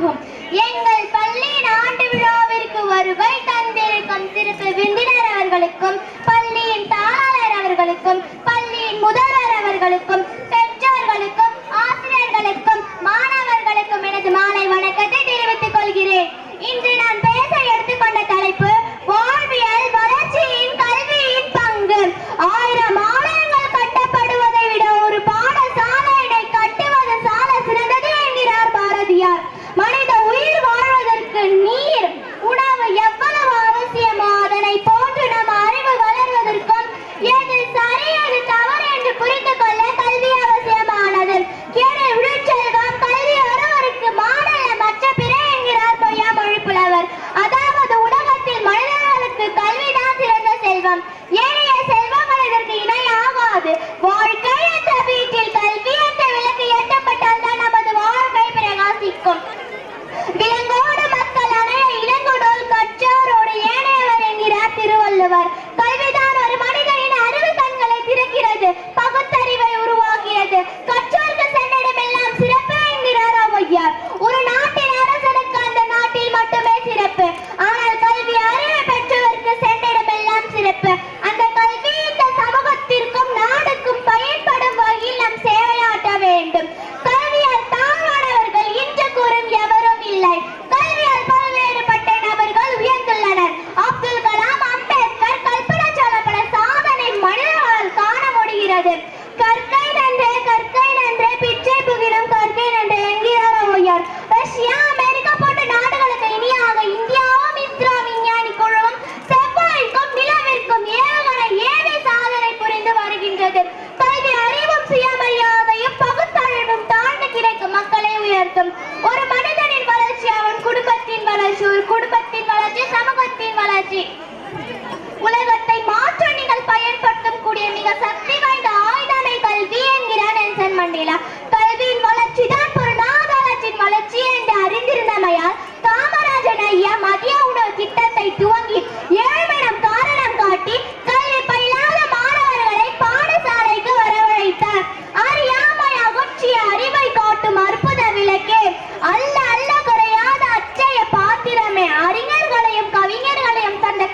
ஆகும். எங்கள் பள்ளியின் ஆண்டு விழாவிற்கு வருகை தந்திருக்கும் சிறப்பு விருந்தினர் அவர்களுக்கும், பள்ளியின் தாளாளர் அவர்களுக்கும், பள்ளியின் முதல்வர் அவர்களுக்கும், பெற்றோர்களுக்கும், ஆசிரியர்களுக்கும், மாணவர்களுக்கும் எனது மாலை வணக்கத்தை தெரிவித்துக் கொள்கிறேன். இன்று நான் பேச எடுத்துக்கொண்ட தலைப்பு வாழ்வியல் வளர்ச்சியின் கல்வியின் பங்கு. 1000 ஆலயங்கள் கட்டப்படுவதை விட ஒரு பாடசாலையினை கட்டுவது சால சிறந்தது என்கிறார் பாரதியார். மனித உயிர் வாழ்வதற்கு நீர், உணவு எவ்வளவு அவசியமோ அதனை போன்று நம் அறிவு வளர்வதற்கும் எது சரி எது தவறு என்று புரிந்து கொள்ள கல்வி அவசியமானது. கேடு விழுச்செல்வம் கல்வி ஒருவருக்கு மாடல்ல மற்ற பிற என்கிறார் பொய்யாமொழி புலவர். அதாவது உலகத்தில் மனிதர்களுக்கு கல்விதான் சிறந்த செல்வம். ஏனைய செல்வங்கள் இதற்கு இணையாகாது. வாழ்க்கை என்ற வீட்டில் கல்வி என்ற விளக்கு ஏற்றப்பட்டால் தான் நமது வாழ்க்கை பிரகாசிக்கும். விலங்கோடு மக்கள் அணைய இளங்குடோல் கற்றோரோடு ஏனையவர் என்கிறார் திருவள்ளுவர். கல்விதான் ஒரு மனிதனின் அறிவு கண்களை திறக்கிறது, பகுத்தறிவை உருவாக்குகிறது. கற்றோருக்கு சென்னிடமெல்லாம் சிறப்பு என்கிறார் ஔவையார். ஒரு நாட்டின் அரசனுக்கு அந்த நாட்டில் மட்டுமே சிறப்பு. ஆனால் கல்வி அறிவை பெற்றவருக்கு சென்னிடமெல்லாம் சிறப்பு. அந்த கல்வி இந்த சமூகத்திற்கும் நாடுக்கும் பயன்படும் வகையில் நாம் சேவையாற்ற வேண்டும். கல்வியால் தாழ்வானவர்கள் இன்று கூறும் எவரும் இல்லை. கல்வியால் பல்வேறுபட்ட நபர்கள் உயர்ந்துள்ளனர். அப்துல் கலாம், அம்பேத்கர், கல்பனா சாவ்லா பல சாதனை மனிதர்களால் காண முடிகிறது. கற்கை நன்றே பிச்சை புகிடும் கற்கை நன்றே என்கிறார் ஔவையார். ரஷ்யா, அமெரிக்கா போன்ற நாடுகளுக்கு இணையாக இந்தியாவும் இஸ்ரோ விஞ்ஞானி குழுவும் செவ்வாய்க்கும் நிலவிற்கும் ஏவுகணை ஏவி சாதனை புரிந்து வருகின்றது. கல்வி அறிவும் சுயமரியாதையும் பகுத்தறிவும் தாழ்ந்து கிடைக்கும் மக்களை உயர்த்தும். ஒரு மனிதனின் வளர்ச்சி அவன் குடும்பத்தின் வளர்ச்சி, ஒரு குடும்பத்தின் வளர்ச்சி சமூகத்தின் வளர்ச்சி. உலகத்தை மாற்ற நீங்கள் பயன்படுத்தும் கூடிய மிக சக்தி வாய்ந்த ஆயுதமே கல்வி என்கிறார் நெல்சன் மண்டேலா. கல்வியின் வளர்ச்சி தான் பொருளாதாரத்தின் வளர்ச்சி என்று அறிந்திருந்தமையால் காமராஜர் ஐயா மதிய உணவு திட்டத்தை துவங்கி ஏழ்மையிடம் காரணம் காட்டி கல்வி பயிலாத மாணவர்களை பாடசாலைக்கு வரவழைத்தார். அறியாமை அகற்றிய அறிவை காட்டும் அற்புத விளக்கே, அல்ல அல்ல குறையாத அச்சய பாத்திரமே, அறிஞர்களையும் கவிஞர்களையும் தந்த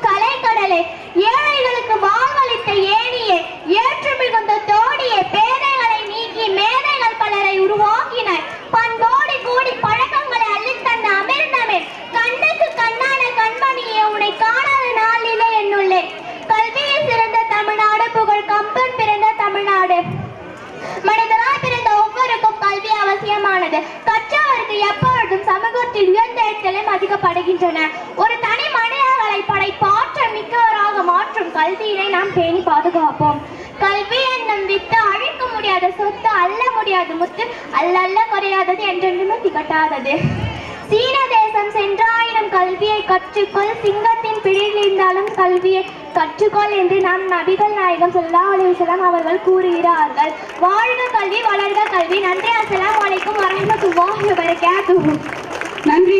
கலைக்கடலே, ஏழைகளுக்கு வாழ்வளித்த ஏணியே, ஏற்று மிகுந்த தோடியே, பேதைகளை நீக்கி மேதைகள் பலரை உருவாக்கினாய். பண்போடி கூடி பழக்கங்களை அள்ளித்தந்த அமிர்தமே, கண்ணுக்கு கண்ணான கண்மணியே, உன்னை காணாத நாளிலே என்னுள்ளே. கல்வியில் சிறந்த தமிழ்நாடு, புகழ் கம்பன் பிறந்த தமிழ்நாடு. மனிதனாய் பிறந்த ஒவ்வொருக்கும் கல்வி அவசியமானது. கற்றவருக்கு எப்பொழுதும் சமூகத்தில் உயர்ந்த இடத்திலே மதிக்கப்படுகின்றன. ஒரு தனி மனிதர்களை படைப்பாற்றல் மிக்கவராக மாற்றும் கல்வியினை நாம் பேணி பாதுகாப்போம். கல்வி என்னும் வித்து அழிக்க முடியாத சொத்து, அல்ல முடியாத முத்து, அல்ல குறையாதது, என்றென்றுமே திகட்டாதது. சீன தேசம் சென்றாயினும் கல்வியை கற்றுக்கொள், சிங்கத்தின் பிடியில் இருந்தாலும் கல்வியை கற்றுக்கொள் என்று நம் நபிகள் நாயகம் ஸல்லல்லாஹு அலைஹி வஸல்லம் அவர்கள் கூறுகிறார்கள். வாழ்க கல்வி, வளர்க கல்வி. நன்றி. அஸ்ஸலாமு அலைக்கும் வரஹ்மத்துல்லாஹி வபரகாத்துஹு. நன்றி.